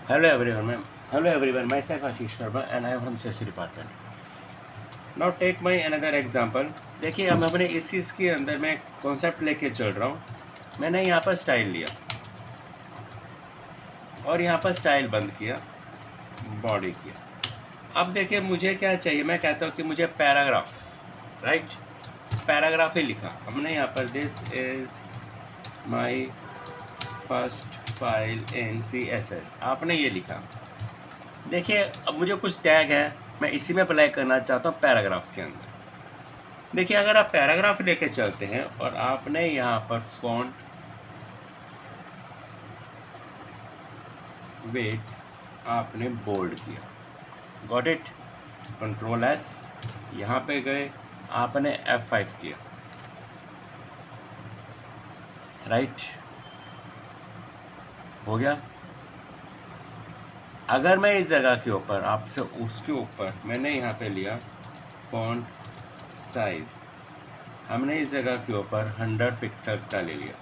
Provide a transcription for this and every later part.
Hello everyone, myself Ashish Sharma and I am from CSC department. Now take my another example. देखिए हम अपने इस चीज़ के अंदर मैं कॉन्सेप्ट लेके चल रहा हूँ. मैंने यहाँ पर स्टाइल लिया और यहाँ पर स्टाइल बंद किया, बॉडी किया. अब देखिए मुझे क्या चाहिए, मैं कहता हूँ कि मुझे पैराग्राफ, राइट, पैराग्राफ ही लिखा हमने यहाँ पर. This is my first file in CSS, आपने ये लिखा. देखिए अब मुझे कुछ टैग है, मैं इसी में अप्लाई करना चाहता हूँ पैराग्राफ के अंदर. देखिए अगर आप पैराग्राफ लेके चलते हैं और आपने यहाँ पर फॉन्ट वेट आपने बोल्ड किया, गॉट इट, कंट्रोल S, यहाँ पे गए, आपने F5 किया, राइट, हो गया. अगर मैं इस जगह के ऊपर आपसे उसके ऊपर मैंने यहाँ पे लिया फॉन्ट साइज, हमने इस जगह के ऊपर 100 पिक्सल्स का ले लिया,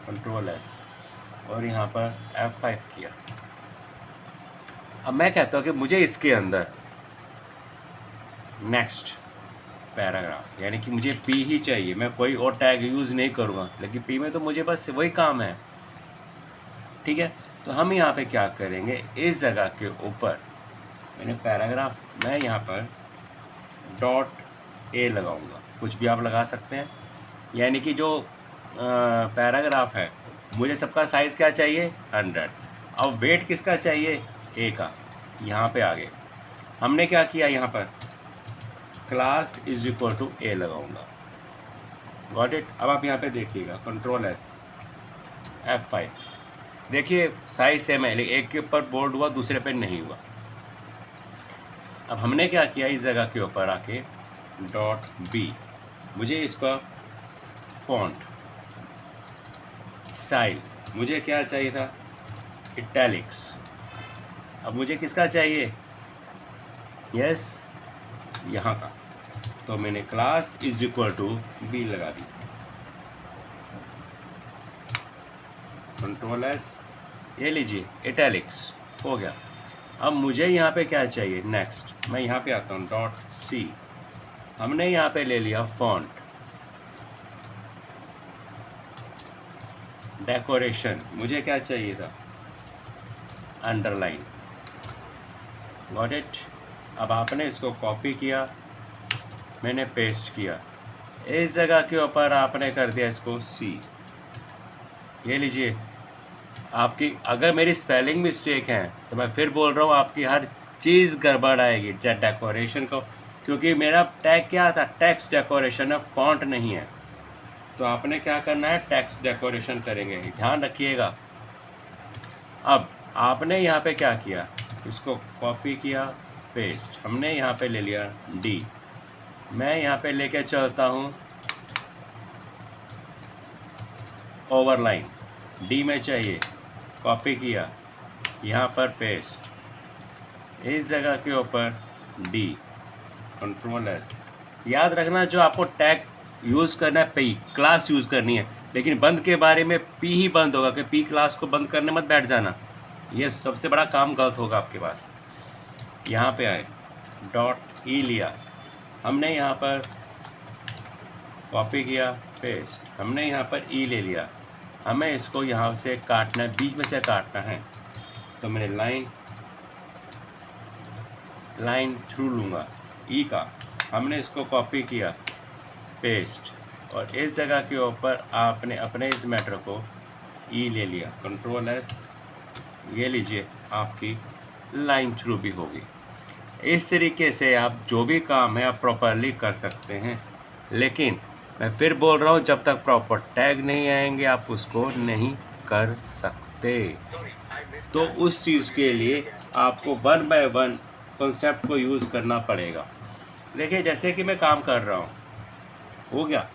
कंट्रोल S, और यहाँ पर F5 किया. अब मैं कहता हूँ कि मुझे इसके अंदर नेक्स्ट पैराग्राफ, यानी कि मुझे P ही चाहिए, मैं कोई और टैग यूज़ नहीं करूँगा, लेकिन P में तो मुझे बस वही काम है. ठीक है, तो हम यहाँ पे क्या करेंगे, इस जगह के ऊपर मैंने पैराग्राफ, मैं यहाँ पर .a लगाऊंगा, कुछ भी आप लगा सकते हैं. यानी कि जो पैराग्राफ है मुझे सबका साइज़ क्या चाहिए, 100. अब वेट किसका चाहिए, A का. यहाँ पे आगे हमने क्या किया, यहाँ पर class is equal to A लगाऊंगा, गॉट इट. अब आप यहाँ पे देखिएगा, कंट्रोल S, F5. देखिए साइज सेम है, लेकिन एक के ऊपर बोल्ड हुआ, दूसरे पे नहीं हुआ. अब हमने क्या किया, इस जगह के ऊपर आके .b, मुझे इसका फॉन्ट स्टाइल मुझे क्या चाहिए था, इटैलिक्स. अब मुझे किसका चाहिए, यस, यहाँ का. तो मैंने class is equal to B लगा दी, कंट्रोल S, ये लीजिए इटैलिक्स हो गया. अब मुझे यहाँ पे क्या चाहिए, नेक्स्ट, मैं यहाँ पे आता हूँ .c, हमने यहाँ पे ले लिया फॉन्ट डेकोरेशन, मुझे क्या चाहिए था, अंडरलाइन, गॉट इट. अब आपने इसको कॉपी किया, मैंने पेस्ट किया, इस जगह के ऊपर आपने कर दिया इसको C, ये लीजिए. आपकी अगर मेरी स्पेलिंग मिस्टेक है तो मैं फिर बोल रहा हूँ, आपकी हर चीज़ गड़बड़ आएगी, चाहे डेकोरेशन को, क्योंकि मेरा टैग क्या था, टेक्स्ट डेकोरेशन है, फॉन्ट नहीं है. तो आपने क्या करना है, टेक्स्ट डेकोरेशन करेंगे, ध्यान रखिएगा. अब आपने यहाँ पे क्या किया, इसको कॉपी किया, पेस्ट, हमने यहाँ पे ले लिया D, मैं यहाँ पे लेके चलता हूँ ओवरलाइन, D में चाहिए, कॉपी किया, यहाँ पर पेस्ट, इस जगह के ऊपर D, कंट्रोल S. याद रखना जो आपको टैग यूज़ करना है, P क्लास यूज़ करनी है, लेकिन बंद के बारे में P ही बंद होगा, कि P क्लास को बंद करने मत बैठ जाना, ये सबसे बड़ा काम गलत होगा आपके पास. यहाँ पे आए, .e लिया, हमने यहाँ पर कॉपी किया, पेस्ट, हमने यहाँ पर E ले लिया, हमें इसको यहाँ से काटना है, बीच में से काटना है. तो मैंने लाइन थ्रू लूँगा E का, हमने इसको कॉपी किया, पेस्ट, और इस जगह के ऊपर आपने अपने इस मैटर को E ले लिया, कंट्रोल S, ये लीजिए, आपकी लाइन थ्रू भी होगी. इस तरीके से आप जो भी काम है आप प्रॉपरली कर सकते हैं, लेकिन मैं फिर बोल रहा हूँ, जब तक प्रॉपर टैग नहीं आएंगे आप उसको नहीं कर सकते. तो उस चीज़ के लिए आपको 1 बाय 1 कॉन्सेप्ट को यूज़ करना पड़ेगा. देखिए जैसे कि मैं काम कर रहा हूँ, हो गया,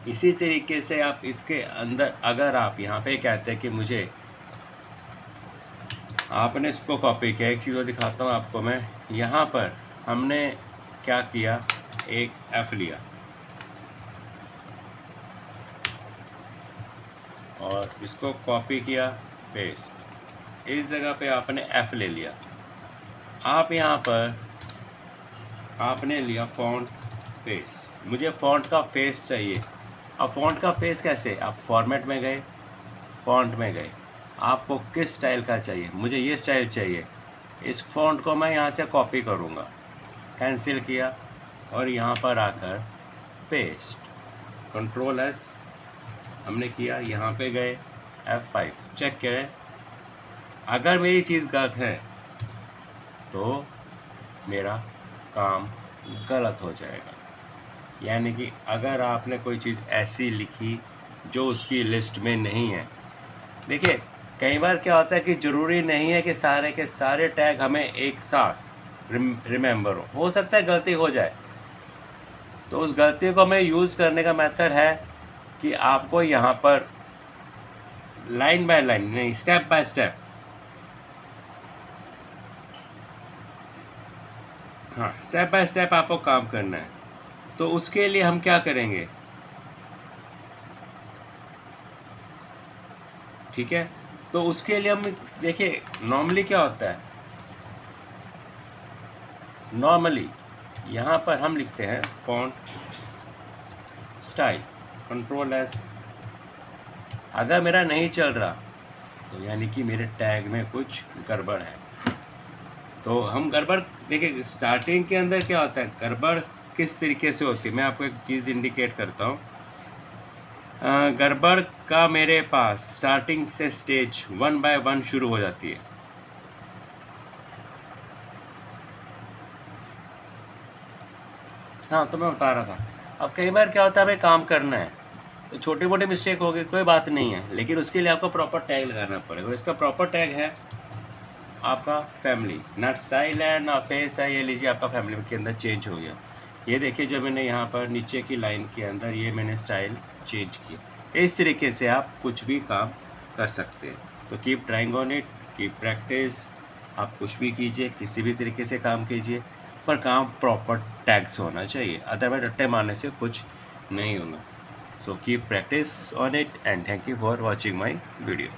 इसी तरीके से आप इसके अंदर, अगर आप यहाँ पे कहते हैं कि मुझे, आपने इसको कॉपी किया, एक चीज़ और दिखाता हूँ आपको मैं, यहाँ पर हमने क्या किया, एक F लिया और इसको कॉपी किया, पेस्ट, इस जगह पे आपने F ले लिया। आप यहाँ पर आपने लिया फ़ॉन्ट फेस, मुझे फ़ॉन्ट का फेस चाहिए। अब फ़ॉन्ट का फेस कैसे, आप फॉर्मेट में गए, फ़ॉन्ट में गए, आपको किस स्टाइल का चाहिए, मुझे ये स्टाइल चाहिए। इस फ़ॉन्ट को मैं यहाँ से कॉपी करूँगा, कैंसिल किया और यहाँ पर आकर पेस्ट, कंट्रोल एस हमने किया, यहाँ पे गए F5 चेक करें। अगर मेरी चीज़ गलत है तो मेरा काम गलत हो जाएगा। यानी कि अगर आपने कोई चीज़ ऐसी लिखी जो उसकी लिस्ट में नहीं है, देखिए कई बार क्या होता है कि ज़रूरी नहीं है कि सारे के सारे टैग हमें एक साथ रिमेंबर हो सकता है गलती हो जाए। तो उस गलती को मैं यूज़ करने का मेथड है कि आपको यहाँ पर लाइन बाय लाइन नहीं, स्टेप बाय स्टेप, हाँ स्टेप बाय स्टेप आपको काम करना है। तो उसके लिए हम क्या करेंगे, ठीक है, तो उसके लिए हम देखिए नॉर्मली क्या होता है, नॉर्मली यहाँ पर हम लिखते हैं फ़ॉन्ट स्टाइल, कंट्रोल एस। अगर मेरा नहीं चल रहा तो यानी कि मेरे टैग में कुछ गड़बड़ है। तो हम गड़बड़ देखिए स्टार्टिंग के अंदर क्या होता है, गड़बड़ किस तरीके से होती है, मैं आपको एक चीज़ इंडिकेट करता हूँ। गड़बड़ का मेरे पास स्टार्टिंग से स्टेज 1 बाय 1 शुरू हो जाती है। हाँ तो मैं बता रहा था, अब कई बार क्या होता है हमें काम करना है तो छोटी मोटी मिस्टेक होगी, कोई बात नहीं है, लेकिन उसके लिए आपको प्रॉपर टैग लगाना पड़ेगा। इसका प्रॉपर टैग है आपका फैमिली, ना स्टाइल है ना फेस है, ये लीजिए आपका फैमिली के अंदर चेंज हो गया। ये देखिए जो मैंने यहाँ पर नीचे की लाइन के अंदर ये मैंने स्टाइल चेंज किया। इस तरीके से आप कुछ भी काम कर सकते हैं। तो keep trying on it, keep practice. आप कुछ भी कीजिए, किसी भी तरीके से काम कीजिए, पर काम प्रॉपर टैग से होना चाहिए, अदरवाइज रट्टे मारने से कुछ नहीं होगा। So keep practice on it and thank you for watching my video.